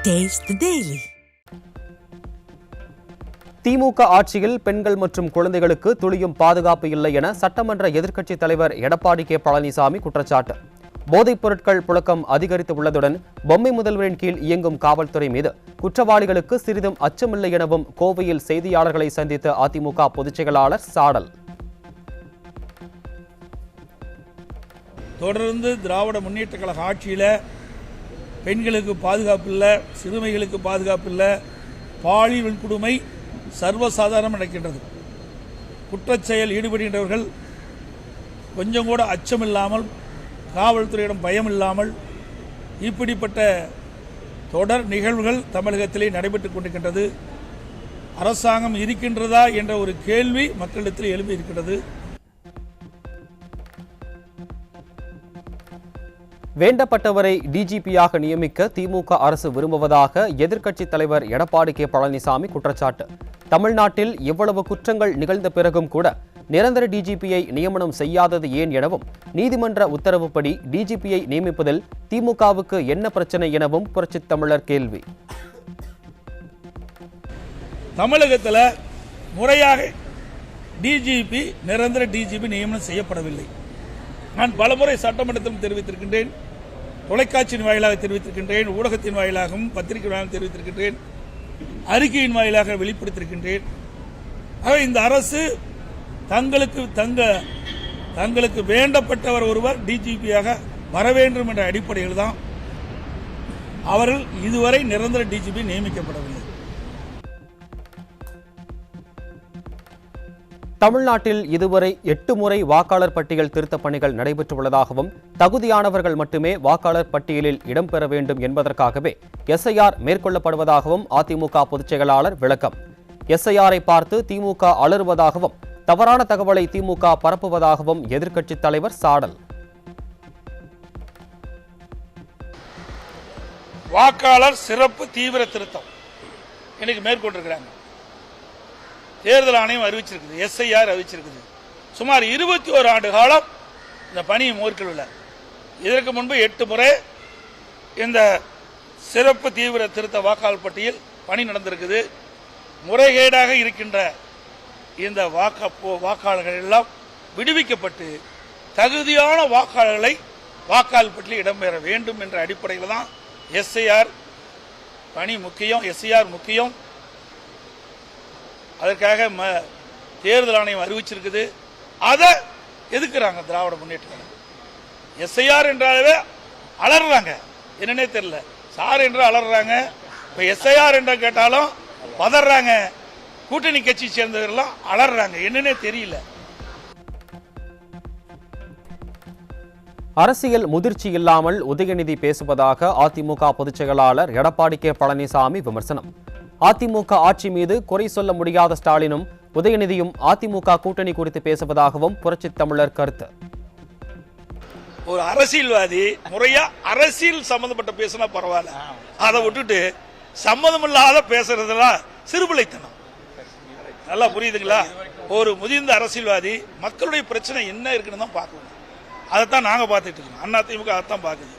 Taste the Daily. திமுக ஆட்சியில் பெண்கள் மற்றும் குழந்தைகளுக்கு துளியும் பாதுகாப்பு இல்லை என சட்டமன்ற எதிர்க்கட்சித் தலைவர் எடப்பாடி கே பழனிசாமி குற்றச்சாட்டு. போதைப் பொருட்கள் புழக்கம் அதிகரித்து உள்ளதுடன் பொம்மை முதல்வரின் கீழ் இயங்கும் காவல்துறை மீது குற்றவாளிகளுக்கு சிறிதும் அச்சமில்லை எனவும் கோவையில் செய்தியாளர்களை சந்தித்த அதிமுக பொதுச் செயலாளர் சாடல். தொடர்ந்து திராவிட முன்னேற்ற கழக ஆட்சியில் பெண்களுக்கு பாதுகாப்பு இல்லை, சிறுமிகளுக்கு பாதுகாப்பு இல்லை, பாலியல் வன்கொடுமை சர்வசாதாரணம் நடக்கின்றது. குற்றச்செயல் ஈடுபடுகின்றவர்கள் கொஞ்சம் கூட அச்சமில்லாமல், காவல்துறையிடம் பயம் இல்லாமல் இப்படிப்பட்ட தொடர் நிகழ்வுகள் தமிழகத்திலே நடைபெற்றுக் கொண்டிருக்கின்றது. அரசாங்கம் இருக்கின்றதா என்ற ஒரு கேள்வி மக்களிடத்தில் எழுப்பி இருக்கின்றது. வேண்டப்பட்டவரை டிஜிபியாக நியமிக்க திமுக அரசு விரும்புவதாக எதிர்க்கட்சித் தலைவர் எடப்பாடி கே பழனிசாமி குற்றச்சாட்டு. தமிழ்நாட்டில் இவ்வளவு குற்றங்கள் நிகழ்ந்த பிறகும் கூட நிரந்தர டிஜிபியை நியமனம் செய்யாதது ஏன் எனவும், நீதிமன்ற உத்தரவுப்படி டிஜிபியை நியமிப்பதில் திமுகவுக்கு என்ன பிரச்சனை எனவும் புரட்சித் தமிழர் கேள்வி. தமிழகத்தில் முறையாக டிஜிபி, நிரந்தர டிஜிபி நியமனம் செய்யப்படவில்லை. நான் பலமுறை சட்டமன்றத்திலும் தெரிவித்திருக்கின்றேன், தொலைக்காட்சியின் வாயிலாக தெரிவித்திருக்கின்றேன், ஊடகத்தின் வாயிலாகவும் பத்திரிகை வாயிலாக தெரிவித்திருக்கின்றேன், அறிக்கையின் வாயிலாக வெளிப்படுத்தியிருக்கின்றேன். ஆக இந்த அரசு தங்களுக்கு வேண்டப்பட்டவர் ஒருவர் டிஜிபியாக வர வேண்டும் என்ற அடிப்படையில் தான் அவர்கள் இதுவரை நிரந்தர டிஜிபி நியமிக்கப்படவில்லை. தமிழ்நாட்டில் இதுவரை 8 முறை வாக்காளர் பட்டியல் திருத்தப் பணிகள் நடைபெற்றுள்ளதாகவும், தகுதியானவர்கள் மட்டுமே வாக்காளர் பட்டியலில் இடம்பெற வேண்டும் என்பதற்காகவே எஸ்ஐஆர் மேற்கொள்ளப்படுவதாகவும் அதிமுக பொதுச் செயலாளர் விளக்கம். எஸ்ஐஆரை பார்த்து திமுக அலறுவதாகவும், தவறான தகவலை திமுக பரப்புவதாகவும் எதிர்க்கட்சித் தலைவர் சாடல். வாக்காளர் சிறப்பு தீவிர திருத்தம் இன்னைக்கு மேற்கொண்டிருக்கிறாங்க. தேர்தல் ஆணையம் அறிவிச்சிருக்குது, எஸ்ஐஆர் அறிவிச்சிருக்குது. சுமார் 21 ஆண்டு காலம் இந்த பணியை மேற்கொள்ளல. இதற்கு முன்பு 8 முறை இந்த சிறப்பு தீவிர திருத்த வாக்காளர் பட்டியல் பணி நடந்திருக்குது. முறைகேடாக இருக்கின்ற இந்த வாக்காளர்கள் எல்லாம் விடுவிக்கப்பட்டு தகுதியான வாக்காளர்களை வாக்காளர் பட்டியலில் இடம்பெற வேண்டும் என்ற அடிப்படையில் தான் எஸ்ஐஆர் பணி முக்கியம், எஸ்ஐஆர் முக்கியம். அதற்காக தேர்தல் ஆணையம் அறிவிச்சிருக்குது. அதை எதுக்குறாங்க திராவிட முன்னேற்ற கழகம். எஸ்ஐஆர் என்றாலே அலறாங்க, என்னன்னே தெரியல. சார் என்று அலறாங்க, இப்ப எஸ்ஐஆர் என்ற கேட்டாலும் பதறாங்க. கூட்டணி கட்சி சேர்ந்தவர்கள் அலறாங்க, என்னன்னே தெரியல. அரசியல் முதிர்ச்சி இல்லாமல் உதயநிதி பேசுவதாக அதிமுக பொதுச் செயலாளர் எடப்பாடி கே பழனிசாமி விமர்சனம். அதிமுக ஆட்சி மீது குறை சொல்ல முடியாத ஸ்டாலினும் உதயநிதியும் அதிமுக கூட்டணி குறித்து பேசுவதாகவும் புரட்சித் தமிழர் கருத்து. ஒரு அரசியல்வாதி முறையா அரசியல் சம்பந்தப்பட்ட பேசினா பரவாயில்ல, அதை விட்டுட்டு சம்மதமில்லாத பேசுறதுலாம் சிறுபிள்ளைத்தனம். நல்லா புரியுதுங்களா? ஒரு முதிர்ந்த அரசியல்வாதி மக்களுடைய பிரச்சனை என்ன இருக்குன்னு தான் பார்க்கணும். அதைத்தான் நாங்க பார்த்துட்டு இருக்கோம். அதிமுக அதைத்தான் பார்க்குது.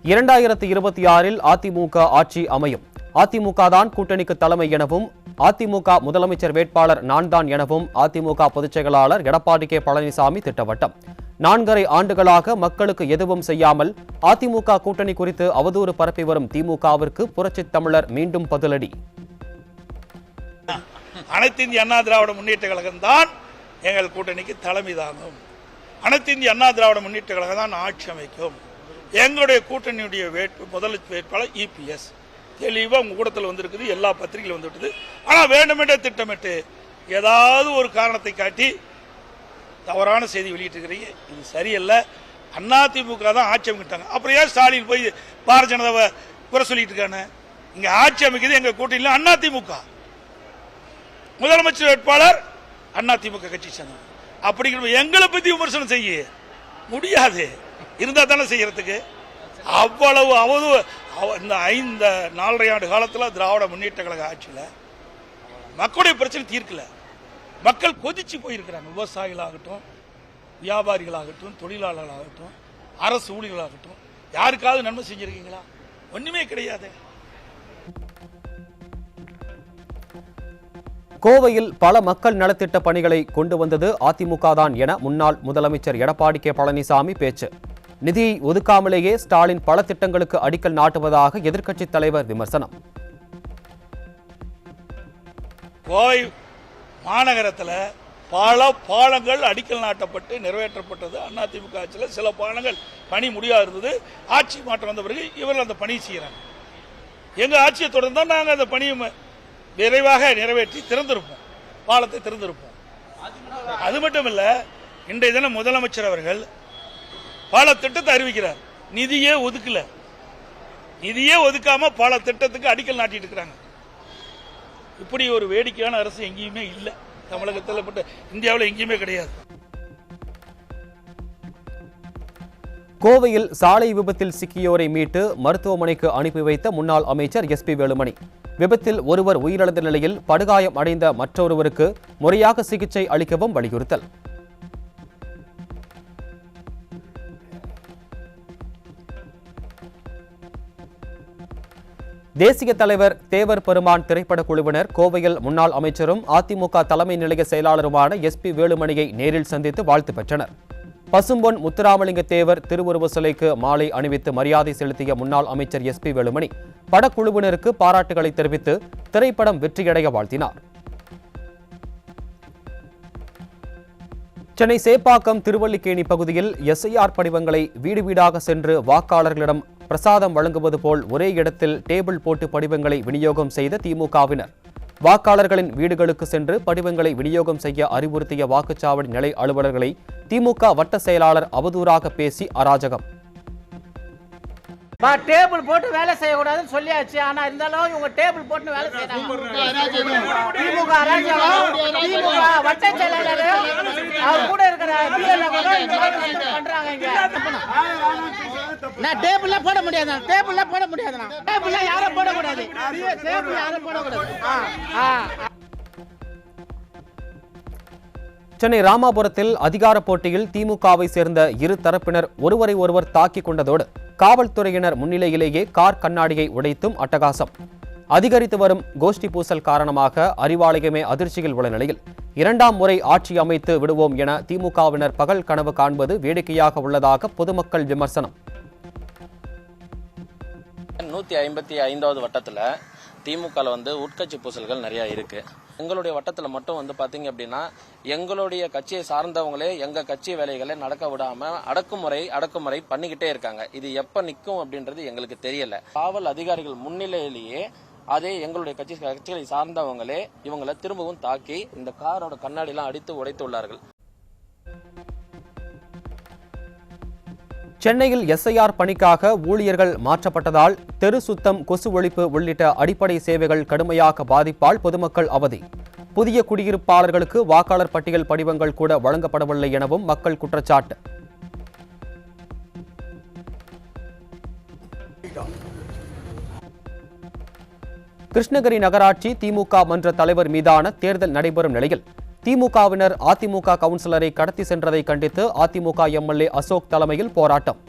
2026 அதிமுக ஆட்சி அமையும், அதிமுக தான் கூட்டணிக்கு தலைமை எனவும், அதிமுக முதலமைச்சர் வேட்பாளர் நான் தான் எனவும் அதிமுக பொதுச் செயலாளர் எடப்பாடி கே பழனிசாமி திட்டவட்டம். 4.5 ஆண்டுகளாக மக்களுக்கு எதுவும் செய்யாமல் அதிமுக கூட்டணி குறித்து அவதூறு பரப்பி வரும் திமுகவிற்கு புரட்சித் தமிழர் மீண்டும் பதிலடி. அனைத்து இந்திய அண்ணா திராவிட முன்னேற்ற கழகம் தான் எங்கள் கூட்டணிக்கு தலைமை தாங்கும். அனைத்து இந்திய அண்ணா திராவிட முன்னேற்ற கழகம் தான் ஆட்சி அமைக்கும். எங்களுடைய கூட்டணியுடைய முதல் வேட்பாளர் இபிஎஸ். தெளிவா உங்க கூட்டத்தில் வந்திருக்குது, எல்லா பத்திரிகைகளும் வந்துவிட்டது. ஆனா வேண்டுமென்றே திட்டமிட்டு ஏதாவது ஒரு காரணத்தை காட்டி தவறான செய்தி வெளியிட்டிருக்கிறீங்க. இது சரியல்ல. அதிமுக தான் ஆட்சி அமைக்கிட்டாங்க. அப்புறம் ஏன் ஸ்டாலின் போய் பாரதிய ஜனதாவை குறை சொல்லிட்டு இருக்காங்க? இங்க ஆட்சி அமைக்கிறது எங்க கூட்டணியில் அதிமுக. முதலமைச்சர் வேட்பாளர் அதிமுக கட்சி சேர்ந்தவங்க. அப்படிங்கிற எங்களை பத்தி விமர்சனம் செய்ய முடியாது. இருந்தா தானே செய்யறதுக்கு. அவ்வளவு இந்த 4.5 ஆண்டு காலத்தில் திராவிட முன்னேற்ற கழக ஆட்சியில் மக்களுடைய பிரச்சனை தீர்க்கல. மக்கள் கொதிச்சு போயிருக்கிறாங்க. விவசாயிகளாகட்டும், வியாபாரிகளாகட்டும், தொழிலாளர்களாகட்டும், அரசு ஊழியர்களாகட்டும் யாருக்காவது நன்மை செஞ்சிருக்கீங்களா? ஒண்ணுமே கிடையாது. கோவையில் பல மக்கள் நலத்திட்ட பணிகளை கொண்டு வந்தது அதிமுக தான் என முன்னாள் முதலமைச்சர் எடப்பாடி கே பழனிசாமி பேச்சு. நிதியை ஒதுக்காமலேயே ஸ்டாலின் பல திட்டங்களுக்கு அடிக்கல் நாட்டுவதாக எதிர்க்கட்சித் தலைவர் விமர்சனம். கோவை மாநகரத்தில் பல பாலங்கள் அடிக்கல் நாட்டப்பட்டு நிறைவேற்றப்பட்டது. அதிமுக ஆட்சியில் சில பாலங்கள் பணி முடியாது இருந்தது. ஆட்சி மாற்றம் வந்த பிறகு இவர்கள் அந்த பணி செய்கிறாங்க. எங்க ஆட்சியை தொடர்ந்தா நாங்கள் அந்த பணியை விரைவாக நிறைவேற்றி திறந்திருப்போம், பாலத்தை திறந்திருப்போம். அது மட்டும் இல்ல, இன்றைய தினம் முதலமைச்சர் அவர்கள் பல திட்டத்தை அறிவிக்கிறார். நிதியே ஒதுக்கல, நிதியே ஒதுக்காம பல திட்டத்துக்கு அடிக்கல் நாட்டிட்டு இருக்கிறாங்க. இப்படி ஒரு வேடிக்கையான அரசு எங்கேயுமே இல்லை, தமிழகத்தில் இந்தியாவில் எங்கேயுமே கிடையாது. கோவையில் சாலை விபத்தில் சிக்கியோரை மீட்டு மருத்துவமனைக்கு அனுப்பி வைத்த முன்னாள் அமைச்சர் SP வேலுமணி. விபத்தில் ஒருவர் உயிரிழந்த நிலையில் படுகாயம் அடைந்த மற்றொருவருக்கு முறையாக சிகிச்சை அளிக்கவும் வலியுறுத்தல். தேசிய தலைவர் தேவர் பெருமான் திரைப்பட குழுவினர் கோவையில் முன்னாள் அமைச்சரும் அதிமுக தலைமை நிலைய செயலாளருமான SP வேலுமணியை நேரில் சந்தித்து வாழ்த்து பெற்றனர். பசும்பொன் முத்துராமலிங்க தேவர் திருவுருவ சிலைக்கு மாலை அணிவித்து மரியாதை செலுத்திய முன்னாள் அமைச்சர் SP வேலுமணி படக்குழுவினருக்கு பாராட்டுகளை தெரிவித்து திரைப்படம் வெற்றியடைய வாழ்த்தினார். சென்னை சேப்பாக்கம் திருவல்லிக்கேணி பகுதியில் SIR படிவங்களை வீடு வீடாக சென்று வாக்காளர்களிடம் பிரசாதம் வழங்குவது போல் ஒரே இடத்தில் டேபிள் போட்டு படிவங்களை விநியோகம் செய்த திமுகவினர் வாக்காளர்களின் வீடுகளுக்கு சென்று படிவங்களை விநியோகம் செய்ய அறிவுறுத்திய வாக்குச்சாவடி நிலை அலுவலர்களை திமுக வட்ட செயலாளர் அவதூறாக பேசி அராஜகம். டேபிள் போட்டு வேலை செய்யக்கூடாதுன்னு சொல்லியாச்சு. ஆனா இருந்தாலும் இவங்க டேபிள் போட்டு வேலை செய்யறாங்க. திமுக அராஜகம். திமுக வட்ட செயலாளர் அவர் கூட இருக்கிற பண்றாங்க. நான் டேபிள்ல போட முடியாது, டேபிள்ல போட முடியாது, டேபிள்ல யாரும் போடக்கூடாது, டேபிள் யாரும் போடக்கூடாது. சென்னை ராமாபுரத்தில் அதிகார போட்டியில் திமுகவை சேர்ந்த இரு தரப்பினர் ஒருவரை ஒருவர் தாக்கிக் கொண்டதோடு காவல்துறையினர் முன்னிலையிலேயே கார் கண்ணாடியை உடைத்தும் அட்டகாசம். அதிகரித்து வரும் கோஷ்டி பூசல் காரணமாக அறிவாலயமே அதிர்ச்சியில் உள்ள நிலையில் இரண்டாம் முறை ஆட்சி அமைத்து விடுவோம் என திமுகவினர் பகல் கனவு காண்பது வேடிக்கையாக உள்ளதாக பொதுமக்கள் விமர்சனம். 155வது வட்டத்தில் திமுகவில் உட்கட்சி பூசல்கள் நிறையா இருக்கு. எங்களுடைய வட்டத்தில் மட்டும் பார்த்தீங்க அப்படின்னா எங்களுடைய கட்சியை சார்ந்தவங்களே எங்க கட்சி வேலைகளை நடக்க விடாம அடக்குமுறை பண்ணிக்கிட்டே இருக்காங்க. இது எப்ப நிற்கும் அப்படின்றது எங்களுக்கு தெரியல. காவல் அதிகாரிகள் முன்னிலையிலேயே அதே எங்களுடைய கட்சிகளை சார்ந்தவங்களே இவங்களை திரும்பவும் தாக்கி இந்த காரோட கண்ணாடிலாம் அடித்து உடைத்துள்ளார்கள். சென்னையில் SIR பணிக்காக ஊழியர்கள் மாற்றப்பட்டதால் தெரு சுத்தம், கொசு ஒழிப்பு உள்ளிட்ட அடிப்படை சேவைகள் கடுமையாக பாதிப்பால் பொதுமக்கள் அவதி. புதிய குடியிருப்பாளர்களுக்கு வாக்காளர் பட்டியல் படிவங்கள் கூட வழங்கப்படவில்லை எனவும் மக்கள் குற்றச்சாட்டு. கிருஷ்ணகிரி நகராட்சி திமுக மன்ற தலைவர் மீதான தேர்தல் நடைபெறும் நிலையில் திமுகவினர் அதிமுக கவுன்சிலரை கடத்தி சென்றதை கண்டித்து அதிமுக MLA அசோக் தலைமையில் போராட்டம்.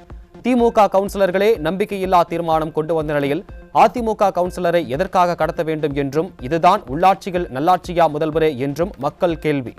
திமுக கவுன்சிலர்களே நம்பிக்கையில்லா தீர்மானம் கொண்டு வந்த நிலையில் அதிமுக கவுன்சிலரை எதற்காக கடத்த வேண்டும் என்றும், இதுதான் உள்ளாட்சியில் நல்லாட்சியா முதல்வரே என்றும் மக்கள் கேள்வி.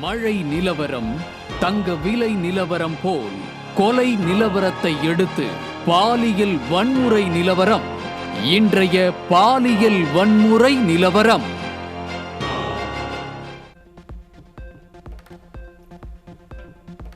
மழை நிலவரம், தங்க விலை நிலவரம் போல் கொலை நிலவரத்தை எடுத்து பாலியல் வன்முறை நிலவரம். இன்றைய பாலியல் வன்முறை நிலவரம்.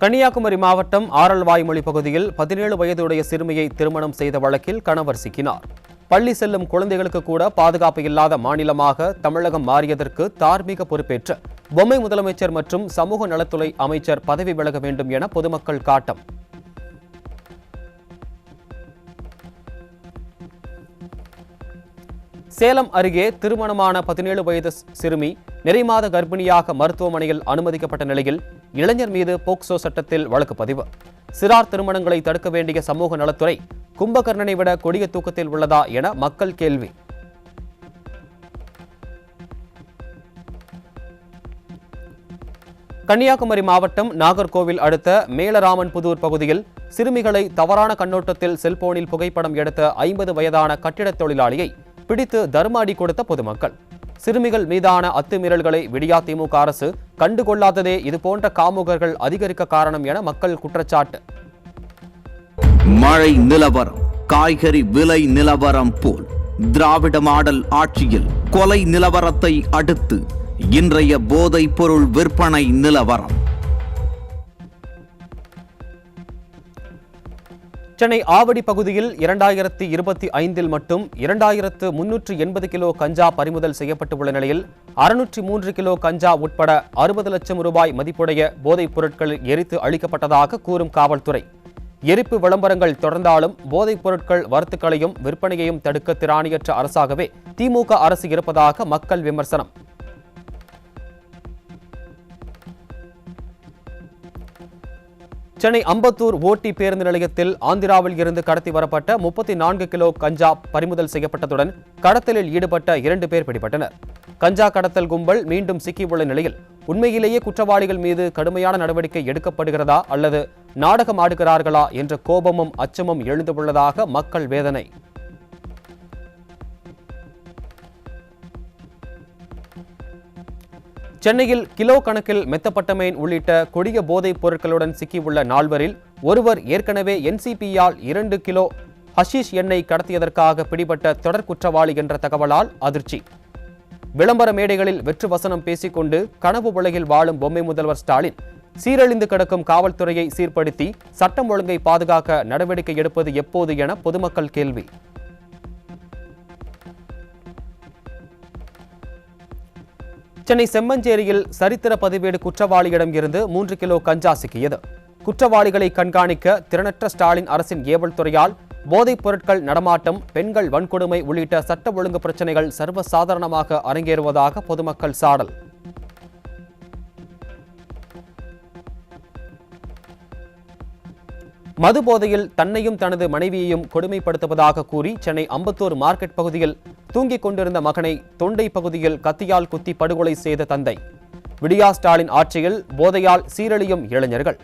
கன்னியாகுமரி மாவட்டம் ஆரல்வாய்மொழி பகுதியில் 17 வயதுடைய சிறுமியை திருமணம் செய்த வழக்கில் கணவர் சிக்கினார். பள்ளி செல்லும் குழந்தைகளுக்கு கூட பாதுகாப்பு இல்லாத மாநிலமாக தமிழகம் மாறியதற்கு தார்மீக பொறுப்பேற்று பொம்மை முதலமைச்சர் மற்றும் சமூக நலத்துறை அமைச்சர் பதவி விலக வேண்டும் என பொதுமக்கள் காட்டம். சேலம் அருகே திருமணமான 17 வயது சிறுமி நிறைமாத கர்ப்பிணியாக மருத்துவமனையில் அனுமதிக்கப்பட்ட நிலையில் இளைஞர் மீது போக்சோ சட்டத்தில் வழக்கு பதிவு. சிறார் திருமணங்களை தடுக்க வேண்டிய சமூக நலத்துறை கும்பகர்ணனை விட கொடிய தூக்கத்தில் உள்ளதா என மக்கள் கேள்வி. கன்னியாகுமரி மாவட்டம் நாகர்கோவில் அடுத்த மேலராமன்புதூர் பகுதியில் சிறுமிகளை தவறான கண்ணோட்டத்தில் செல்போனில் புகைப்படம் எடுத்த 50 வயதான கட்டிடத் தொழிலாளியை பிடித்து தர்ம அடி கொடுத்த பொதுமக்கள். சிறுமிகள் மீதான அத்துமீறல்களை விடியா திமுக அரசு கண்டுகொள்ளாததே இதுபோன்ற காமுகர்கள் அதிகரிக்க காரணம் என மக்கள் குற்றச்சாட்டு. மழை நிலவரம், காய்கறி விலை நிலவரம் போல் திராவிட மாடல் ஆட்சியில் கொலை நிலவரத்தை அடுத்து இன்றைய போதைப் பொருள் விற்பனை நிலவரம். சென்னை ஆவடி பகுதியில் 2025 மட்டும் 2380 கிலோ கஞ்சா பறிமுதல் செய்யப்பட்டுள்ள நிலையில் 603 கிலோ கஞ்சா உட்பட 60 லட்சம் ரூபாய் மதிப்புடைய போதைப் பொருட்கள் எரித்து அளிக்கப்பட்டதாக கூறும் காவல்துறை. எரிப்பு விளம்பரங்கள் தொடர்ந்தாலும் போதைப் பொருட்கள் வரத்துக்களையும் விற்பனையையும் தடுக்க திராணியற்ற அரசாகவே திமுக அரசு இருப்பதாக மக்கள் விமர்சனம். சென்னை அம்பத்தூர் ஓட்டி பேருந்து நிலையத்தில் ஆந்திராவில் இருந்து கடத்தி வரப்பட்ட 34 கிலோ கஞ்சா பறிமுதல் செய்யப்பட்டதுடன் கடத்தலில் ஈடுபட்ட 2 பேர் பிடிபட்டனர். கஞ்சா கடத்தல் கும்பல் மீண்டும் சிக்கியுள்ள நிலையில் உண்மையிலேயே குற்றவாளிகள் மீது கடுமையான நடவடிக்கை எடுக்கப்படுகிறதா அல்லது நாடகம் ஆடுகிறார்களா என்ற கோபமும் அச்சமும் எழுந்துள்ளதாக மக்கள் வேதனை. சென்னையில் கிலோ கணக்கில் மெத்தப்பட்டமைன் உள்ளிட்ட கொடிய போதைப் பொருட்களுடன் சிக்கியுள்ள 4வரில் ஒருவர் ஏற்கனவே NCPயால் 2 கிலோ ஹஷீஷ் எண்ணெய் கடத்தியதற்காக பிடிபட்ட தொடர் குற்றவாளி என்ற தகவலால் அதிர்ச்சி. விளம்பர மேடைகளில் வெற்று வசனம் பேசிக்கொண்டு கனவு உலகில் வாழும் பொம்மை முதல்வர் ஸ்டாலின் சீரழிந்து கிடக்கும் காவல்துறையை சீர்படுத்தி சட்டம் ஒழுங்கை பாதுகாக்க நடவடிக்கை எடுப்பது எப்போது என பொதுமக்கள் கேள்வி. சென்னை செம்மஞ்சேரியில் சரித்திர பதிவேடு குற்றவாளியிடம் இருந்து 3 கிலோ கஞ்சா சிக்கியது. குற்றவாளிகளை கண்காணிக்க திறனற்ற ஸ்டாலின் அரசின் ஏவல் துறையால் போதைப் பொருட்கள் நடமாட்டம், பெண்கள் வன்கொடுமை உள்ளிட்ட சட்ட ஒழுங்கு பிரச்சினைகள் சர்வசாதாரணமாக அரங்கேறுவதாக பொதுமக்கள் சாடல். மது போதையில் தன்னையும் தனது மனைவியையும் கொடுமைப்படுத்துவதாக கூறி சென்னை அம்பத்தூர் மார்க்கெட் பகுதியில் தூங்கிக் கொண்டிருந்த மகனை தொண்டை பகுதியில் கத்தியால் குத்தி படுகொலை செய்த தந்தை. விடியா ஸ்டாலின் ஆட்சியில் போதையால் சீரழியும் இளைஞர்கள்.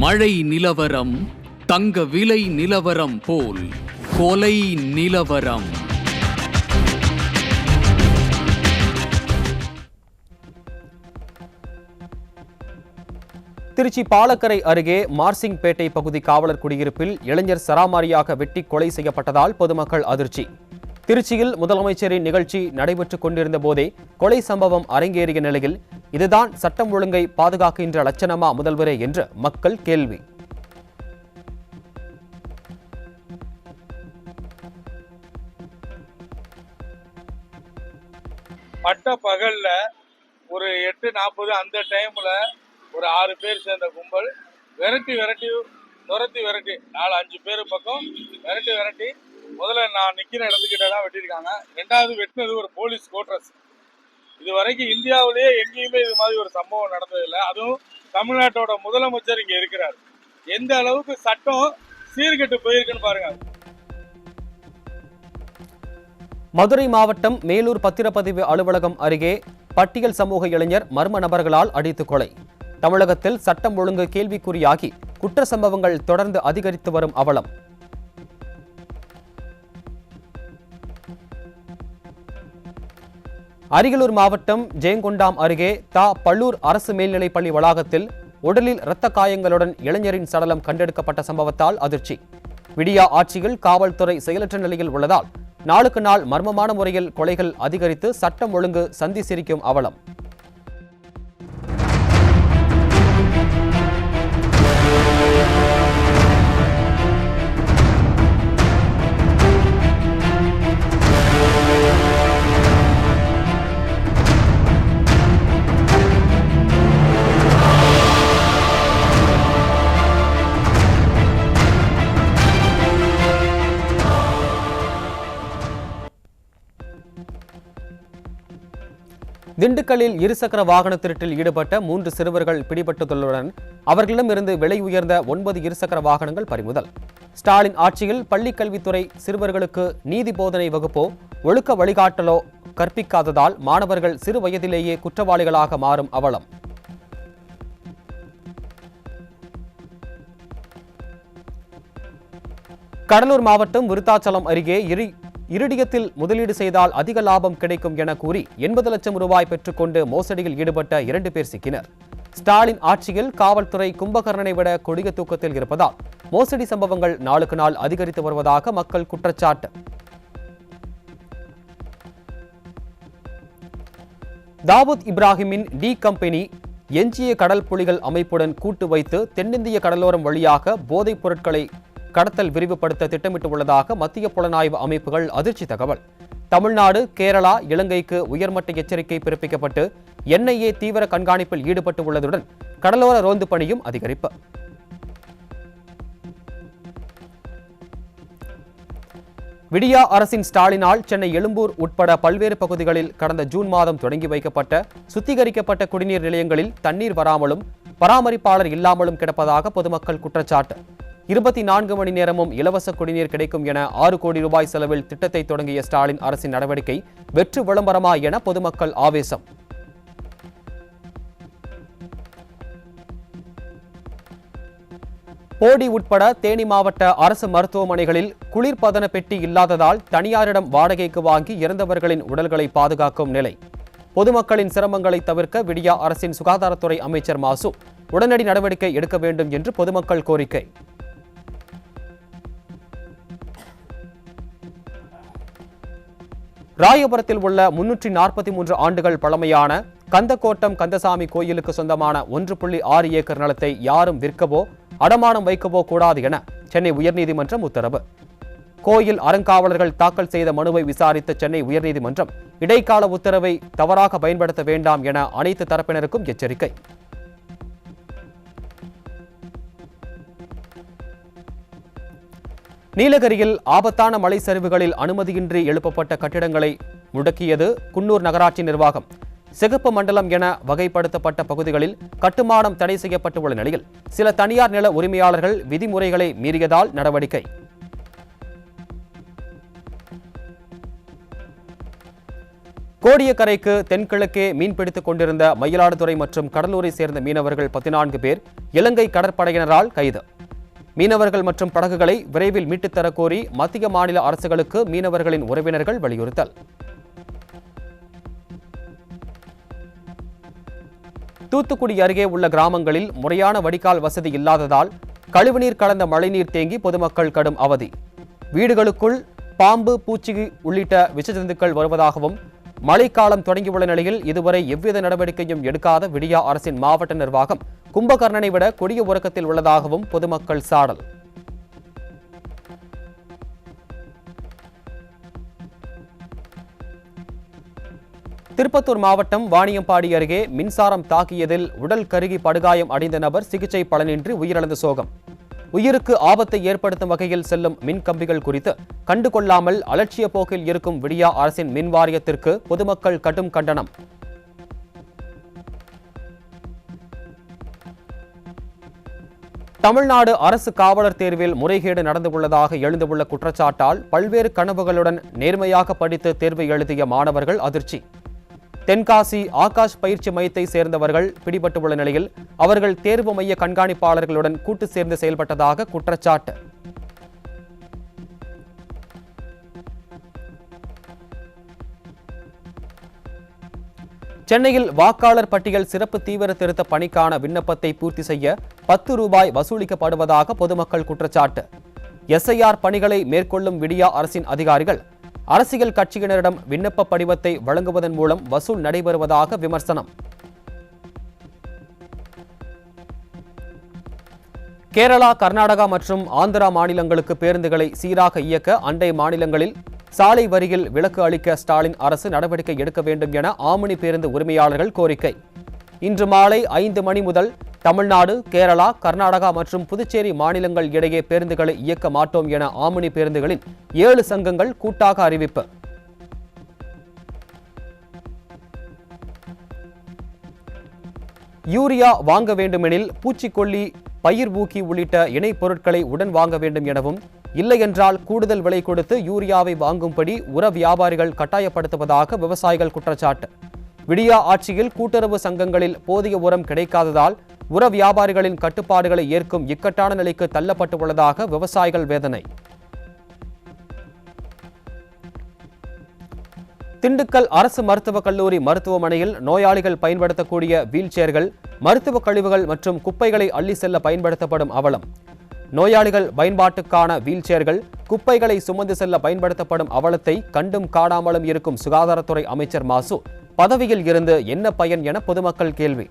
மழை நிலவரம், தங்க விலை நிலவரம் போல் கொலை நிலவரம். திருச்சி பாலக்கரை அருகே மார்சிங்பேட்டை பகுதி காவலர் குடியிருப்பில் இளைஞர் சராமாரியாக வெட்டி கொலை செய்யப்பட்டதால் பொதுமக்கள் அதிர்ச்சி. திருச்சியில் முதலமைச்சரின் நிகழ்ச்சி நடைபெற்றுக் கொண்டிருந்த போதே கொலை சம்பவம் அரங்கேறிய நிலையில் இதுதான் சட்டம் ஒழுங்கை பாதுகாக்கின்ற லட்சணமா முதல்வரே என்று மக்கள் கேள்வி. பட்ட பகல்ல ஒரு 8:40 அந்த டைம்ல ஒரு 6 பேர் சேர்ந்த கும்பல் விரட்டி 4-5 பேர் பக்கம் விரட்டி முதல்ல நான் நிக்கிற இடத்துக்கிட்ட தான் வெட்டியிருக்காங்க. 2வது வெட்டினது ஒரு போலீஸ் கோட்ரஸ். இது வரைக்கும் இந்தியாவிலேயே எங்கேயுமே இது மாதிரி ஒரு சம்பவம் நடந்ததில்லை. அதுவும் தமிழ்நாட்டோட முதலமைச்சர் இங்க இருக்கிறார். எந்த அளவுக்கு சட்டம் சீர்கெட்டு போயிருக்குன்னு பாருங்க. மதுரை மாவட்டம் மேலூர் பத்திரப்பதிவு அலுவலகம் அருகே பட்டியல் சமூக இளைஞர் மர்ம நபர்களால் அடித்து கொலை. தமிழகத்தில் சட்டம் ஒழுங்கு கேள்விக்குறியாகி குற்ற சம்பவங்கள் தொடர்ந்து அதிகரித்து வரும் அவலம். அரியலூர் மாவட்டம் ஜெயங்கொண்டாம் அருகே பள்ளூர் அரசு மேல்நிலைப்பள்ளி வளாகத்தில் உடலில் இரத்த காயங்களுடன் இளைஞரின் சடலம் கண்டெடுக்கப்பட்ட சம்பவத்தால் அதிர்ச்சி. விடியா ஆட்சியில் காவல்துறை செயலற்ற நிலையில் உள்ளதால் நாளுக்கு நாள் மர்மமான முறையில் கொலைகள் அதிகரித்து சட்டம் ஒழுங்கு சந்தி சிரிக்கும் அவலம். திண்டுக்கல்லில் இருசக்கர வாகன திருட்டில் ஈடுபட்ட 3 சிறுவர்கள் பிடிபட்டுள்ளதுடன் அவர்களிடமிருந்து விலை உயர்ந்த 9 இருசக்கர வாகனங்கள் பறிமுதல். ஸ்டாலின் ஆட்சியில் பள்ளிக்கல்வித்துறை சிறுவர்களுக்கு நீதி போதனை வகுப்போ ஒழுக்க வழிகாட்டலோ கற்பிக்காததால் மாணவர்கள் சிறு வயதிலேயே குற்றவாளிகளாக மாறும் அவலம். கடலூர் மாவட்டம் விருத்தாச்சலம் அருகே இரிடியத்தில் முதலீடு செய்தால் அதிக லாபம் கிடைக்கும் என கூறி 80 லட்சம் ரூபாய் பெற்றுக்கொண்டு மோசடியில் ஈடுபட்ட 2 பேர் சிக்கினர். ஸ்டாலின் ஆட்சியில் காவல்துறை கும்பகர்ணனை விட கொடிய தூக்கத்தில் இருப்பதால் மோசடி சம்பவங்கள் நாளுக்கு நாள் அதிகரித்து வருவதாக மக்கள் குற்றச்சாட்டு. தாவூத் இப்ராஹிமின் டி கம்பெனி எஞ்சிய கடல் புலிகள் அமைப்புடன் கூட்டு வைத்து தென்னிந்திய கடலோரம் வழியாக போதைப் பொருட்களை கடத்தல் விரிவுபடுத்த திட்டமிட்டுள்ளதாக மத்திய புலனாய்வு அமைப்புகள் அதிர்ச்சி தகவல். தமிழ்நாடு, கேரளா, இலங்கைக்கு உயர்மட்ட எச்சரிக்கை பிறப்பிக்கப்பட்டு NIA தீவிர கண்காணிப்பில் ஈடுபட்டு உள்ளதுடன் கடலோர ரோந்து பணியும் அதிகரிப்பு. விடியா அரசின் ஸ்டாலினால் சென்னை எழும்பூர் உட்பட பல்வேறு பகுதிகளில் கடந்த ஜூன் மாதம் தொடங்கி வைக்கப்பட்ட சுத்திகரிக்கப்பட்ட குடிநீர் நிலையங்களில் தண்ணீர் வராமலும் பராமரிப்பாளர் இல்லாமலும் கிடப்பதாக பொதுமக்கள் குற்றச்சாட்டு. 24 மணி நேரமும் இலவச குடிநீர் கிடைக்கும் என 6 கோடி ரூபாய் செலவில் திட்டத்தை தொடங்கிய ஸ்டாலின் அரசின் நடவடிக்கை வெற்று விளம்பரமா என பொதுமக்கள் ஆவேசம். போடி உட்பட தேனி மாவட்ட அரசு மருத்துவமனைகளில் குளிர்பதன பெட்டி இல்லாததால் தனியாரிடம் வாடகைக்கு வாங்கி இறந்தவர்களின் உடல்களை பாதுகாக்கும் நிலை. பொதுமக்களின் சிரமங்களை தவிர்க்க விடியா அரசின் சுகாதாரத்துறை அமைச்சர் மாசு உடனடி நடவடிக்கை எடுக்க வேண்டும் என்று பொதுமக்கள் கோரிக்கை. ராயபுரத்தில் உள்ள 343 ஆண்டுகள் பழமையான கந்தக்கோட்டம் கந்தசாமி கோயிலுக்கு சொந்தமான 1.6 ஏக்கர் நிலத்தை யாரும் விற்கவோ அடமானம் வைக்கவோ கூடாது என சென்னை உயர்நீதிமன்றம் உத்தரவு. கோயில் அறங்காவலர்கள் தாக்கல் செய்த மனுவை விசாரித்த சென்னை உயர்நீதிமன்றம் இடைக்கால உத்தரவை தவறாக பயன்படுத்த வேண்டாம் என அனைத்து தரப்பினருக்கும் எச்சரிக்கை. நீலகிரியில் ஆபத்தான மலை சரிவுகளில் அனுமதியின்றி எழுப்பப்பட்ட கட்டிடங்களை முடக்கியது குன்னூர் நகராட்சி நிர்வாகம். சிகப்பு மண்டலம் என வகைப்படுத்தப்பட்ட பகுதிகளில் கட்டுமானம் தடை செய்யப்பட்டுள்ள நிலையில் சில தனியார் நில உரிமையாளர்கள் விதிமுறைகளை மீறியதால் நடவடிக்கை. கோடியக்கரைக்கு தென்கிழக்கே மீன்பிடித்துக் கொண்டிருந்த மயிலாடுதுறை மற்றும் கடலூரை சேர்ந்த மீனவர்கள் 14 பேர் இலங்கை கடற்படையினரால் கைது. மீனவர்கள் மற்றும் படகுகளை விரைவில் மீட்டுத் தரக்கோரி மத்திய மாநில அரசுகளுக்கு மீனவர்களின் உறவினர்கள் வலியுறுத்தல். தூத்துக்குடி அருகே உள்ள கிராமங்களில் முறையான வடிகால் வசதி இல்லாததால் கழிவுநீர் கலந்த மழைநீர் தேங்கி பொதுமக்கள் கடும் அவதி. வீடுகளுக்குள் பாம்பு, பூச்சி உள்ளிட்ட விஷஜந்துக்கள் வருவதாகவும் மழைக்காலம் தொடங்கியுள்ள நிலையில் இதுவரை எவ்வித நடவடிக்கையும் எடுக்காத விடியா அரசின் மாவட்ட நிர்வாகம் கும்பகர்ணனை விட கொடிய உறக்கத்தில் உள்ளதாகவும் பொதுமக்கள் சாடல். திருப்பத்தூர் மாவட்டம் வாணியம்பாடி அருகே மின்சாரம் தாக்கியதில் உடல் கருகி படுகாயம் அடைந்த நபர் சிகிச்சை பலனின்றி உயிரிழந்த சோகம். உயிருக்கு ஆபத்தை ஏற்படுத்தும் வகையில் செல்லும் மின் கம்பிகள் குறித்து கண்டுகொள்ளாமல் அலட்சிய போக்கில் இருக்கும் விடியா அரசின் மின் வாரியத்திற்கு பொதுமக்கள் கடும் கண்டனம். தமிழ்நாடு அரசு காவலர் தேர்வில் முறைகேடு நடந்துள்ளதாக எழுந்துள்ள குற்றச்சாட்டால் பல்வேறு கனவுகளுடன் நேர்மையாக படித்து தேர்வு எழுதிய மாணவர்கள் அதிர்ச்சி. தென்காசி ஆகாஷ் பயிற்சி மையத்தை சேர்ந்தவர்கள் பிடிபட்டுள்ள நிலையில் அவர்கள் தேர்வு மைய கண்காணிப்பாளர்களுடன் கூட்டு சேர்ந்து செயல்பட்டதாக குற்றச்சாட்டு. சென்னையில் வாக்காளர் பட்டியல் சிறப்பு தீவிர திருத்த பணிக்கான விண்ணப்பத்தை பூர்த்தி செய்ய 10 ரூபாய் வசூலிக்கப்படுவதாக பொதுமக்கள் குற்றச்சாட்டு. SIR பணிகளை மேற்கொள்ளும் விடியா அரசின் அதிகாரிகள் அரசியல் கட்சியினரிடம் விண்ணப்ப படிவத்தை வழங்குவதன் மூலம் வசூல் நடைபெறுவதாக விமர்சனம். கேரளா, கர்நாடகா மற்றும் ஆந்திரா மாநிலங்களுக்கு பேருந்துகளை சீராக இயக்க அண்டை மாநிலங்களில் சாலை வரியில் விலக்கு அளிக்க ஸ்டாலின் அரசு நடவடிக்கை எடுக்க வேண்டும் என ஆம்னி பேருந்து உரிமையாளர்கள் கோரிக்கை. இன்று மாலை 5 மணி முதல் தமிழ்நாடு, கேரளா, கர்நாடகா மற்றும் புதுச்சேரி மாநிலங்கள் இடையே பேருந்துகளை இயக்க மாட்டோம் என ஆம்னி பேருந்துகளின் 7 சங்கங்கள் கூட்டாக அறிவிப்பு. யூரியா வாங்க வேண்டுமெனில் பூச்சிக்கொல்லி, பயிர் ஊக்கி உள்ளிட்ட இணை பொருட்களை உடன் வாங்க வேண்டும் எனவும், இல்லையென்றால் கூடுதல் விலை கொடுத்து யூரியாவை வாங்கும்படி உர வியாபாரிகள் கட்டாயப்படுத்துவதாக விவசாயிகள் குற்றச்சாட்டு. விடியா ஆட்சியில் கூட்டுறவு சங்கங்களில் போதிய உரம் கிடைக்காததால் உர வியாபாரிகளின் கட்டுப்பாடுகளை ஏற்கும் இக்கட்டான நிலைக்கு தள்ளப்பட்டுள்ளதாக விவசாயிகள் வேதனை. திண்டுக்கல் அரசு மருத்துவக் கல்லூரி மருத்துவமனையில் நோயாளிகள் பயன்படுத்தக்கூடிய வீல் சேர்கள், மருத்துவ கழிவுகள் மற்றும் குப்பைகளை அள்ளி செல்ல பயன்படுத்தப்படும் அவலம். நோயாளிகள் பயன்பாட்டுக்கான வீல் சேர்கள், குப்பைகளை சுமந்து செல்ல பயன்படுத்தப்படும் அவலத்தை கண்டும் காணாமலும் இருக்கும் சுகாதாரத்துறை அமைச்சர் மாசு பதவியில் இருந்து என்ன பயன் என பொதுமக்கள் கேள்வி.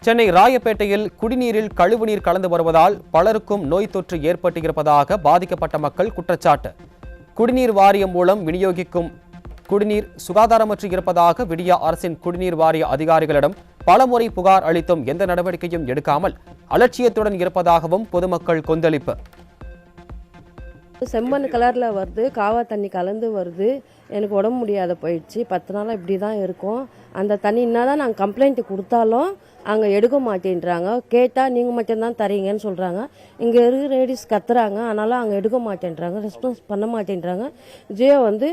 சென்னை ராயப்பேட்டையில் குடிநீரில் கழிவுநீர் கலந்து வருவதால் பலருக்கும் நோய் தொற்று ஏற்பட்டிருப்பதாக பாதிக்கப்பட்ட மக்கள் குற்றச்சாட்டு. குடிநீர் வாரியம் மூலம் விநியோகிக்கும் குடிநீர் சுகாதாரமற்று இருப்பதாக விடியா அரசின் குடிநீர் வாரிய அதிகாரிகளிடம் பலமுறை புகார் அளித்தும் எந்த நடவடிக்கையும் எடுக்காமல் அலட்சியத்துடன் இருப்பதாகவும் பொதுமக்கள் கொந்தளிப்பு. செம்மண் கலரில் வருது, காவா தண்ணி கலந்து வருது. எனக்கு உடம்பு முடியாத போயிடுச்சு. 10 நாளாக இப்படி தான் இருக்கும். அந்த தண்ணி என்னதான் நாங்கள் கம்ப்ளைண்ட் கொடுத்தாலும் அங்கே எடுக்க மாட்டேன்றாங்க. கேட்டால் நீங்கள் மட்டும்தான் தரீங்கன்னு சொல்கிறாங்க. இங்கே இருக்கிற லேடிஸ் கத்துறாங்க, ஆனாலும் அங்கே எடுக்க மாட்டேன்றாங்க, ரெஸ்பான்ஸ் பண்ண மாட்டேன்றாங்க. ஜியோ வந்து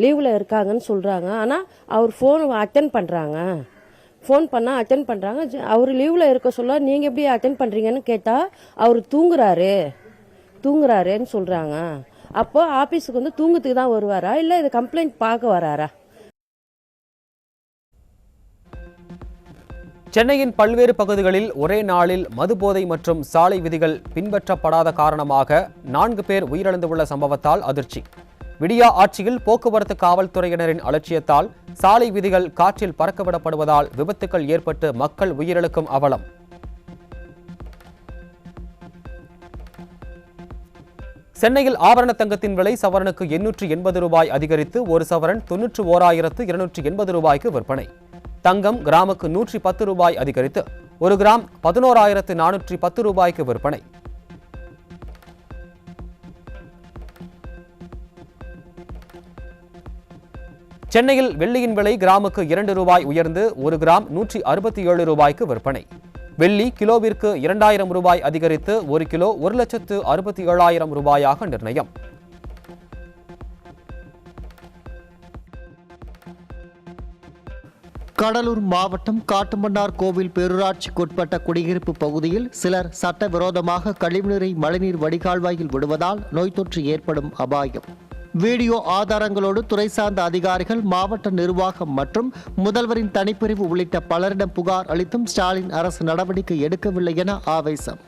லீவில் இருக்காங்கன்னு சொல்கிறாங்க. ஆனால் அவர் ஃபோன் அட்டென்ட் பண்ணுறாங்க. ஃபோன் பண்ணால் அட்டென்ட் பண்ணுறாங்க. அவர் லீவில் இருக்க சொல்ல நீங்கள் எப்படி அட்டென்ட் பண்ணுறீங்கன்னு கேட்டால் அவர் தூங்குறாருன்னு சொல்கிறாங்க. அப்போ ஆஃபீஸுக்கு வந்து தூங்கத்துக்கு தான் வருவாரா, இல்லை இது கம்ப்ளைண்ட் பார்க்க வராரா? சென்னையின் பல்வேறு பகுதிகளில் ஒரே நாளில் மதுபோதை மற்றும் சாலை விதிகள் பின்பற்றப்படாத காரணமாக 4 பேர் உயிரிழந்துள்ள சம்பவத்தால் அதிர்ச்சி. விடியா ஆட்சியில் போக்குவரத்து காவல்துறையினரின் அலட்சியத்தால் சாலை விதிகள் காற்றில் பறக்கவிடப்படுவதால் விபத்துக்கள் ஏற்பட்டு மக்கள் உயிரிழக்கும் அவலம். சென்னையில் ஆபரண தங்கத்தின் விலை சவரனுக்கு 880 ரூபாய் அதிகரித்து ஒரு சவரன் 91,280 ரூபாய்க்கு விற்பனை. தங்கம் கிராமுக்கு 110 ரூபாய் அதிகரித்து ஒரு கிராம் 11,410 ரூபாய்க்கு விற்பனை. சென்னையில் வெள்ளியின் விலை கிராமுக்கு 2 ரூபாய் உயர்ந்து ஒரு கிராம் 167 ரூபாய்க்கு விற்பனை. வெள்ளி கிலோவிற்கு 2000 ரூபாய் அதிகரித்து ஒரு கிலோ 1,67,000 ரூபாயாக நிர்ணயம். கடலூர் மாவட்டம் காட்டுமன்னார் கோவில் பேரூராட்சிக்குட்பட்ட குடியிருப்பு பகுதியில் சிலர் சட்டவிரோதமாக கழிவுநீரை மழைநீர் வடிகால்வாயில் விடுவதால் நோய் தொற்று ஏற்படும் அபாயம். வீடியோ ஆதாரங்களோடு துறை சார்ந்த அதிகாரிகள், மாவட்ட நிர்வாகம் மற்றும் முதல்வரின் தனிப்பிரிவு உள்ளிட்ட பலரிடம் புகார் அளித்தும் ஸ்டாலின் அரசு நடவடிக்கை எடுக்கவில்லை என ஆவேசம்.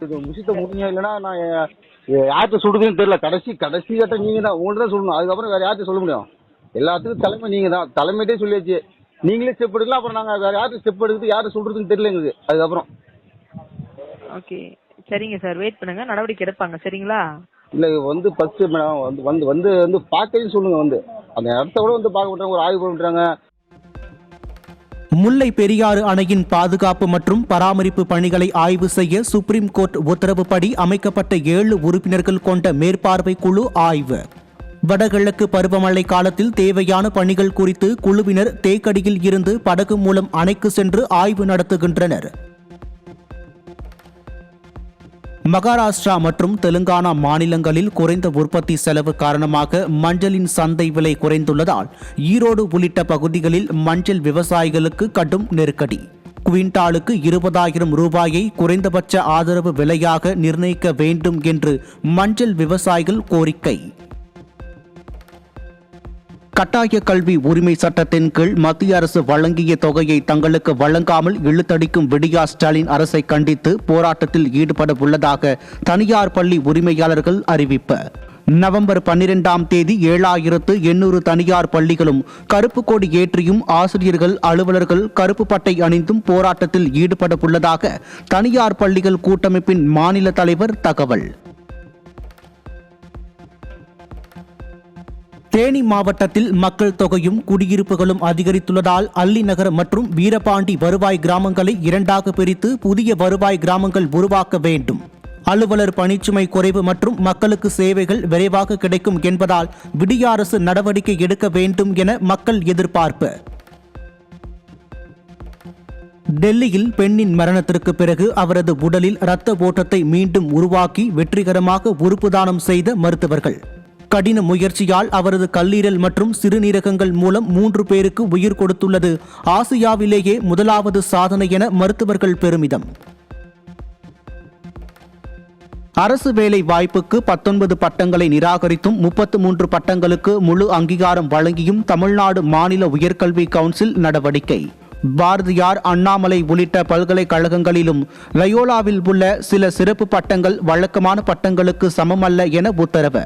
இல்லைன்னா நான் யார்கிட்ட சொல்றதுன்னு தெரியல. கடைசி கட்ட நீங்க தான், உங்கள்ட்ட தான் சொல்லணும். அதுக்கப்புறம் வேற யார்கிட்ட சொல்ல முடியும்? எல்லாத்துக்கும் தலைமை நீங்க தான். தலைமையிட்டே சொல்லியாச்சு, நீங்களே ஸ்டெப் எடுக்கலாம். அப்புறம் நாங்க வேற யார்கிட்ட ஸ்டெப் எடுக்குது, யார்கிட்ட சொல்றதுன்னு தெரியல எங்களுக்கு. அதுக்கப்புறம் ஓகே, சரிங்க சார், வெயிட் பண்ணுங்க, நடவடிக்கை எடுப்பாங்க. சரிங்களா? இல்ல வந்து ஃபர்ஸ்ட் மேடம் வந்து பார்க்கவே சொல்லுங்க. வந்து அந்த இடத்த கூட வந்து பார்க்க மாட்டாங்க, ஒரு ஆய்வு பண்றாங்க. முல்லை பெரியாறு அணையின் பாதுகாப்பு மற்றும் பராமரிப்பு பணிகளை ஆய்வு செய்ய சுப்ரீம் கோர்ட் உத்தரவுப்படி அமைக்கப்பட்ட 7 உறுப்பினர்கள் கொண்ட மேற்பார்வை குழு ஆய்வு. வடகிழக்கு பருவமழை காலத்தில் தேவையான பணிகள் குறித்து குழுவினர் தேக்கடியில் இருந்து படகு மூலம் அணைக்கு சென்று ஆய்வு நடத்துகின்றனர். மகாராஷ்டிரா மற்றும் தெலுங்கானா மாநிலங்களில் குறைந்த உற்பத்தி செலவு காரணமாக மஞ்சளின் சந்தை விலை குறைந்துள்ளதால் ஈரோடு உள்ளிட்ட பகுதிகளில் மஞ்சள் விவசாயிகளுக்கு கடும் நெருக்கடி. குவிண்டாலுக்கு 20,000 ரூபாயை குறைந்தபட்ச ஆதரவு விலையாக நிர்ணயிக்க வேண்டும் என்று மஞ்சள் விவசாயிகள் கோரிக்கை. கட்டாய கல்வி உரிமை சட்டத்தின் கீழ் மத்திய அரசு வழங்கிய தொகையை தங்களுக்கு வழங்காமல் இழுத்தடிக்கும் விடியா ஸ்டாலின் அரசை கண்டித்து போராட்டத்தில் ஈடுபட உள்ளதாக தனியார் பள்ளி உரிமையாளர்கள் அறிவிப்பு. நவம்பர் 12ஆம் தேதி 7,800 தனியார் பள்ளிகளும் கருப்பு கொடி ஏற்றியும் ஆசிரியர்கள், அலுவலர்கள் கருப்பு பட்டை அணிந்தும் போராட்டத்தில் ஈடுபட உள்ளதாக தனியார் பள்ளிகள் கூட்டமைப்பின் மாநில தலைவர் தகவல். தேனி மாவட்டத்தில் மக்கள் தொகையும் குடியிருப்புகளும் அதிகரித்துள்ளதால் அல்லிநகர் மற்றும் வீரபாண்டி வருவாய் கிராமங்களை 2ஆக பிரித்து புதிய வருவாய் கிராமங்கள் உருவாக்க வேண்டும். அலுவலர் பணிச்சுமை குறைவு மற்றும் மக்களுக்கு சேவைகள் விரைவாக கிடைக்கும் என்பதால் விடிய அரசு நடவடிக்கை எடுக்க வேண்டும் என மக்கள் எதிர்பார்ப்பு. டெல்லியில் பெண்ணின் மரணத்திற்கு பிறகு அவரது உடலில் இரத்த ஓட்டத்தை மீண்டும் உருவாக்கி வெற்றிகரமாக உறுப்பு தானம் செய்த மருத்துவர்கள். கடின முயற்சியால் அவரது கல்லீரல் மற்றும் சிறுநீரகங்கள் மூலம் 3 பேருக்கு உயிர் கொடுத்துள்ளது ஆசியாவிலேயே முதலாவது சாதனை என மருத்துவர்கள் பெருமிதம். அரசு வேலை வாய்ப்புக்கு 19 பட்டங்களை நிராகரித்தும் 33 பட்டங்களுக்கு முழு அங்கீகாரம் வழங்கியும் தமிழ்நாடு மாநில உயர்கல்வி கவுன்சில் நடவடிக்கை. பாரதியார், அண்ணாமலை உள்ளிட்ட பல்கலைக்கழகங்களிலும் லயோலாவில் உள்ள சில சிறப்பு பட்டங்கள் வழக்கமான பட்டங்களுக்கு சமமல்ல என உத்தரவு.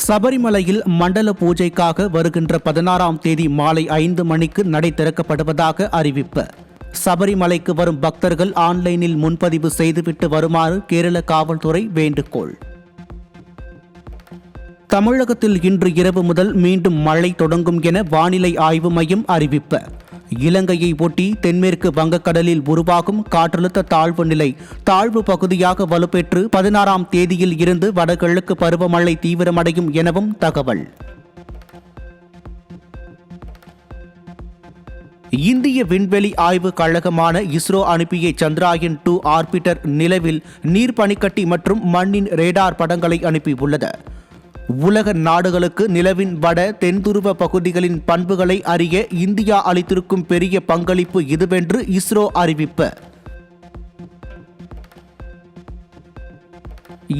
சபரிமலையில் மண்டல பூஜைக்காக வருகின்ற 16ஆம் தேதி மாலை 5 மணிக்கு நடை திறக்கப்படுவதாக அறிவிப்பு. சபரிமலைக்கு வரும் பக்தர்கள் ஆன்லைனில் முன்பதிவு செய்துவிட்டு வருமாறு கேரள காவல்துறை வேண்டுகோள். தமிழகத்தில் இன்று இரவு முதல் மீண்டும் மழை தொடங்கும் என வானிலை ஆய்வு மையம் அறிவிப்பு. இலங்கையை ஒட்டி தென்மேற்கு வங்கக்கடலில் உருவாகும் காற்றழுத்த தாழ்வு நிலை தாழ்வு பகுதியாக வலுப்பெற்று 16ஆம் தேதியில் இருந்து வடகிழக்கு பருவமழை தீவிரமடையும் எனவும் தகவல். இந்திய விண்வெளி ஆய்வு கழகமான இஸ்ரோ அனுப்பிய சந்திராயன் 2 ஆர்பிட்டர் நிலவில் நீர் பனிக்கட்டி மற்றும் மண்ணின் ரேடார் படங்களை அனுப்பியுள்ளது. உலக நாடுகளுக்கு நிலவின் வட தென்துருவ பகுதிகளின் பண்புகளை அறிய இந்தியா அளித்திருக்கும் பெரிய பங்களிப்பு இதுவென்று இஸ்ரோ அறிவிப்பு.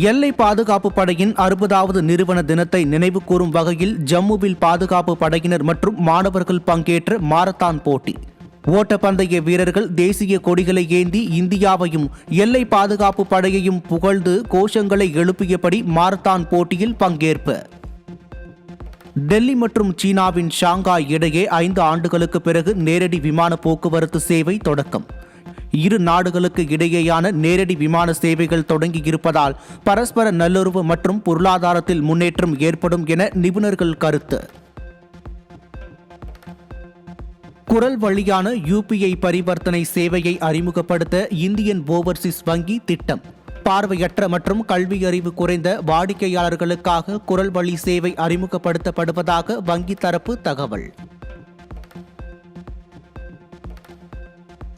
எல்லை பாதுகாப்பு படையின் 60வது நிறுவன தினத்தை நினைவு கூறும் வகையில் ஜம்முவில் பாதுகாப்பு படையினர் மற்றும் மாணவர்கள் பங்கேற்ற மாரத்தான் போட்டி. ஓட்டப்பந்தய வீரர்கள் தேசிய கொடிகளை ஏந்தி இந்தியாவையும் எல்லை பாதுகாப்பு படையையும் புகழ்ந்து கோஷங்களை எழுப்பியபடி மாரத்தான் போட்டியில் பங்கேற்பு. டெல்லி மற்றும் சீனாவின் ஷாங்காய் இடையே 5 ஆண்டுகளுக்கு பிறகு நேரடி விமான போக்குவரத்து சேவை தொடக்கம். இரு நாடுகளுக்கு இடையேயான நேரடி விமான சேவைகள் தொடங்கி இருப்பதால் பரஸ்பர நல்லுறவு மற்றும் பொருளாதாரத்தில் முன்னேற்றம் ஏற்படும் என நிபுணர்கள் கருத்து. குரல் வழியான UPI பரிவர்த்தனை சேவையை அறிமுகப்படுத்த இந்தியன் ஓவர்சீஸ் வங்கி திட்டம். பார்வையற்ற மற்றும் கல்வியறிவு குறைந்த வாடிக்கையாளர்களுக்காக குரல் வழி சேவை அறிமுகப்படுத்தப்படுவதாக வங்கி தரப்பு தகவல்.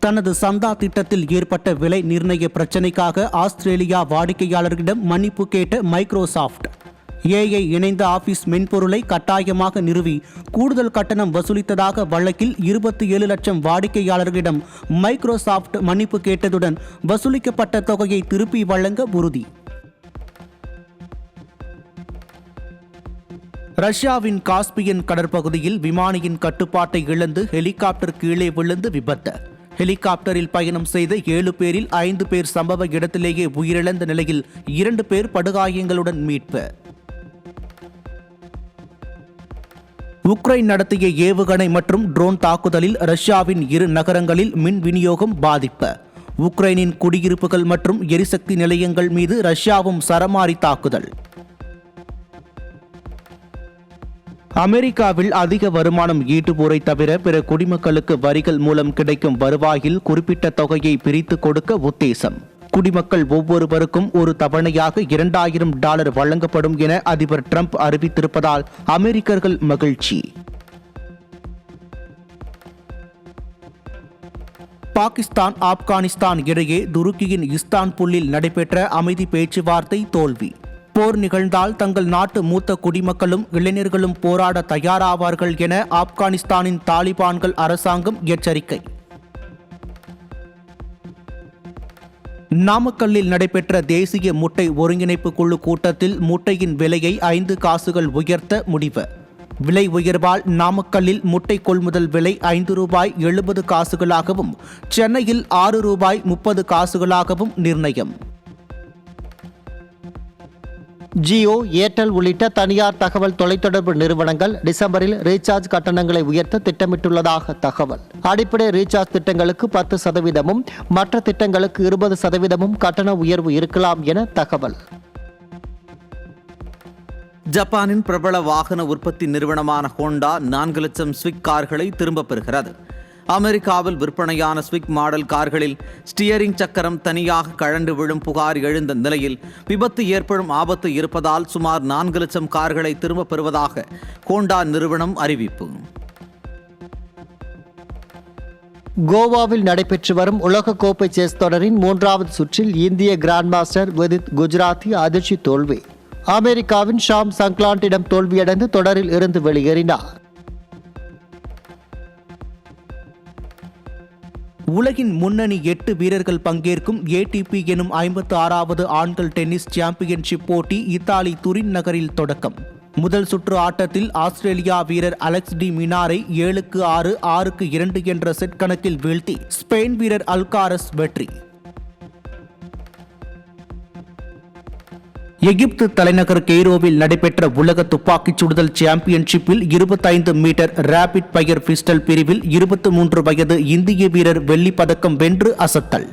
தனது சந்தா திட்டத்தில் ஏற்பட்ட விலை நிர்ணய பிரச்சினைக்காக ஆஸ்திரேலியா வாடிக்கையாளர்களிடம் மன்னிப்பு கேட்ட மைக்ரோசாஃப்ட். AI இணைந்த ஆபீஸ் மென்பொருளை கட்டாயமாக நிறுவி கூடுதல் கட்டணம் வசூலித்ததாக வழக்கில் 27 லட்சம் வாடிக்கையாளர்களிடம் மைக்ரோசாஃப்ட் மன்னிப்பு கேட்டதுடன் வசூலிக்கப்பட்ட தொகையை திருப்பி வழங்க உறுதி. ரஷ்யாவின் காஸ்பியன் கடற்பகுதியில் விமானியின் கட்டுப்பாட்டை இழந்து ஹெலிகாப்டர் கீழே விழுந்து விபத்து. ஹெலிகாப்டரில் பயணம் செய்த 7 பேரில் 5 பேர் சம்பவ இடத்திலேயே உயிரிழந்த நிலையில் 2 பேர் படுகாயங்களுடன் மீட்பு. உக்ரைன் நடத்திய ஏவுகணை மற்றும் ட்ரோன் தாக்குதலில் ரஷ்யாவின் 2 நகரங்களில் மின் விநியோகம் பாதிப்பு. உக்ரைனின் குடியிருப்புகள் மற்றும் எரிசக்தி நிலையங்கள் மீது ரஷ்யாவும் சரமாரி தாக்குதல். அமெரிக்காவில் அதிக வருமானம் ஈட்டுவோரை தவிர பிற குடிமக்களுக்கு வரிகள் மூலம் கிடைக்கும் வருவாயில் குறிப்பிட்ட தொகையை பிரித்து கொடுக்க உத்தேசம். குடிமக்கள் ஒவ்வொருவருக்கும் ஒரு தவணையாக $2000 வழங்கப்படும் என அதிபர் டிரம்ப் அறிவித்திருப்பதால் அமெரிக்கர்கள் மகிழ்ச்சி. பாகிஸ்தான் ஆப்கானிஸ்தான் இடையே துருக்கியின் இஸ்தான்புல்லில் நடைபெற்ற அமைதி பேச்சுவார்த்தை தோல்வி. போர் நிகழ்ந்தால் தங்கள் நாட்டு மூத்த குடிமக்களும் இளைஞர்களும் போராட தயாராவார்கள் என ஆப்கானிஸ்தானின் தாலிபான்கள் அரசாங்கம் எச்சரிக்கை. நாமக்கல்லில் நடைபெற்ற தேசிய முட்டை ஒருங்கிணைப்பு குழு கூட்டத்தில் முட்டையின் விலையை 5 காசுகள் உயர்த்த முடிவு. விலை உயர்வால் நாமக்கல்லில் முட்டை கொள்முதல் விலை ₹5.70 சென்னையில் ₹6.30 நிர்ணயம். ஜியோ, ஏர்டெல் உள்ளிட்ட தனியார் தகவல் தொலைத்தொடர்பு நிறுவனங்கள் டிசம்பரில் ரீசார்ஜ் கட்டணங்களை உயர்த்த திட்டமிட்டுள்ளதாக தகவல். அடிப்படை ரீசார்ஜ் திட்டங்களுக்கு 10%, மற்ற திட்டங்களுக்கு 20% கட்டண உயர்வு இருக்கலாம் என தகவல். ஜப்பானின் பிரபல வாகன உற்பத்தி நிறுவனமான ஹோண்டா 4 லட்சம் ஸ்விக் கார்களை திரும்பப் பெறுகிறது. அமெரிக்காவில் விற்பனையான ஸ்விக் மாடல் கார்களில் ஸ்டியரிங் சக்கரம் தனியாக கழண்டு விழும் புகார் எழுந்த நிலையில் விபத்து ஏற்படும் ஆபத்து இருப்பதால் சுமார் 4 லட்சம் கார்களை திரும்பப் பெறுவதாக ஹோண்டா நிறுவனம் அறிவிப்பு. கோவாவில் நடைபெற்று வரும் உலகக்கோப்பை செஸ் தொடரின் 3வது சுற்றில் இந்திய கிராண்ட் மாஸ்டர் விதித் குஜராத்தி அதிர்ச்சி தோல்வி. அமெரிக்காவின் ஷாம் சங்க்லாண்டிடம் தோல்வியடைந்து தொடரில் இருந்து வெளியேறினார். உலகின் முன்னணி 8 வீரர்கள் பங்கேற்கும் ATP எனும் 56வது ஆண்கள் டென்னிஸ் சாம்பியன்ஷிப் போட்டி இத்தாலி துரின் நகரில் தொடக்கம். முதல் சுற்று ஆட்டத்தில் ஆஸ்திரேலியா வீரர் அலெக்ஸ் டி மினாரை 7-6, 6-2 என்ற செட் கணக்கில் வீழ்த்தி ஸ்பெயின் வீரர் அல்காரஸ் வெற்றி. எகிப்து தலைநகர் கெய்ரோவில் நடைபெற்ற உலக துப்பாக்கிச் சுடுதல் சாம்பியன்ஷிப்பில் 25 மீட்டர் ரேபிட் ஃபயர் பிஸ்டல் பிரிவில் 23 வயது இந்திய வீரர் வெள்ளிப் பதக்கம் வென்று அசத்தல்.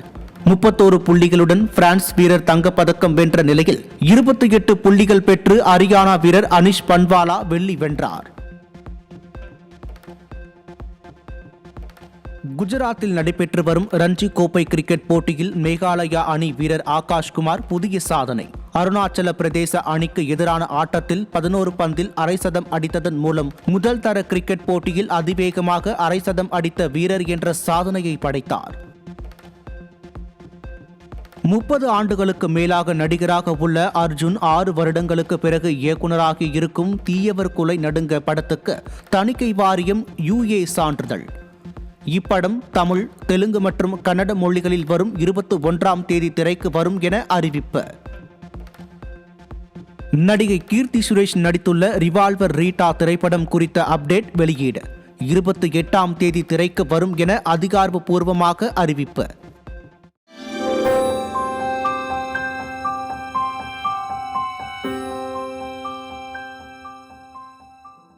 31 புள்ளிகளுடன் பிரான்ஸ் வீரர் தங்கப்பதக்கம் வென்ற நிலையில் 28 புள்ளிகள் பெற்று ஹரியானா வீரர் அனிஷ் பன்வாலா வெள்ளி வென்றார். குஜராத்தில் நடைபெற்று வரும் ரஞ்சி கோப்பை கிரிக்கெட் போட்டியில் மேகாலயா அணி வீரர் ஆகாஷ்குமார் புதிய சாதனை. அருணாச்சல பிரதேச அணிக்கு எதிரான ஆட்டத்தில் 11 பந்தில் அரை சதம் அடித்ததன் மூலம் முதல் தர கிரிக்கெட் போட்டியில் அதிவேகமாக அரை சதம் அடித்த வீரர் என்ற சாதனையை படைத்தார். 30 ஆண்டுகளுக்கு மேலாக நடிகராக உள்ள அர்ஜுன் 6 வருடங்களுக்கு பிறகு இயக்குநராகி இருக்கும் தீயவர் குலை நடுங்க படத்துக்கு தணிக்கை வாரியம் UA சான்றிதழ். இப்படம் தமிழ், தெலுங்கு மற்றும் கன்னட மொழிகளில் வரும் 21ஆம் தேதி திரைக்கு வரும் என அறிவிப்பு. நடிகை கீர்த்தி சுரேஷ் நடித்துள்ள ரிவால்வர் ரீட்டா திரைப்படம் குறித்த அப்டேட் வெளியீடு. 28ஆம் தேதி திரைக்கு வரும் என அதிகாரப்பூர்வமாக அறிவிப்பு.